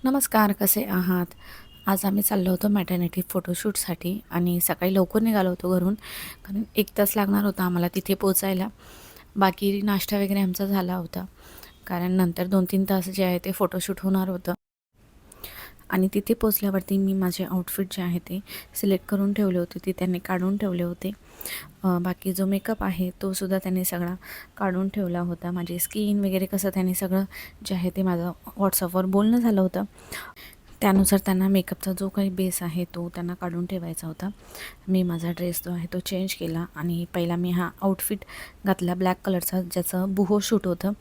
नमस्कार, कसे आहात? आज आम्ही चाललो होतो मॅटर्निटी फोटोशूटसाठी आणि सकाळी लवकर निघालो होतो घरून. कारण 1 तास लागणार होता आम्हाला तिथे पोहोचायला. बाकी नाश्ता वगैरे आमचा झाला होता. कारण नंतर 2-3 तास जे आहे ते फोटोशूट होणार होतं. आणि तिथे पोहोचल्यावरती मी माझे आउटफिट जे आहे ते सिलेक्ट करून ठेवले होते, ते त्यांनी काढून ठेवले होते. बाकी जो मेकअप आहे तो सुद्धा त्यांनी सगळा काढून ठेवला होता. माझी स्किन वगैरे कसं त्यांनी सगळं जे आहे ते माझं WhatsAppवर बोलणं झालं होतं. त्यानुसार त्यांना मेकअपचा जो काही बेस आहे तो त्यांना काढून ठेवायचा होता. मी माझा ड्रेस जो आहे तो चेंज केला आणि पहिला मी हा आउटफिट घातला ब्लॅक कलरचा, ज्याचं बुहो शूट होतं.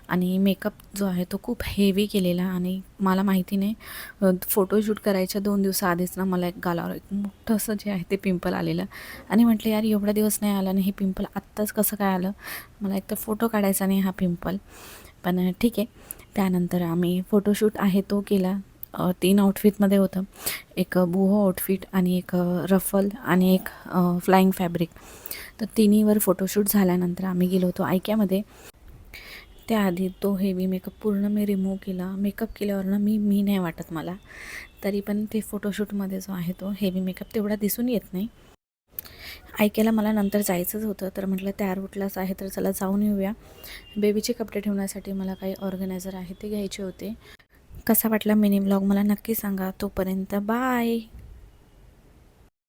आणि मेकअप जो आहे तो खूप हेवी केलेला आणि मला माहिती नाही, फोटोशूट करायच्या 2 दिवसाआधीच ना मला एक गालावर एक मोठं असं जे आहे ते पिंपल आलेलं. आणि म्हटलं यार एवढा दिवस नाही आला आणि हे पिंपल आत्ताच कसं काय आलं. मला एक तर फोटो काढायचा नाही हा पिंपल, पण ठीक आहे. त्यानंतर आम्ही फोटोशूट आहे तो केला. 3 आउटफिटमध्ये होतं. एक बुहो आउटफिट आणि एक रफल आणि एक फ्लाइंग फॅब्रिक. तर तिन्हीवर फोटोशूट झाल्यानंतर आम्ही गेलो होतो आयक्यामध्ये. त्याआधी तो हेवी मेकअप पूर्ण मी रिमूव्ह केला. मेकअप केल्यावरनं मी नाही वाटत मला. तरी पण ते फोटोशूटमध्ये जो आहे तो हेवी मेकअप तेवढा दिसून येत नाही. आयक्याला मला नंतर जायचंच होतं, तर म्हटलं त्या रूटलाच आहे तर चला जाऊन येऊया. बेबीचे कपडे ठेवण्यासाठी मला काही ऑर्गनायझर आहे ते घ्यायचे होते. कसा वाटला मिनी व्लॉग मला नक्की सांगा. तोपर्यंत बाय.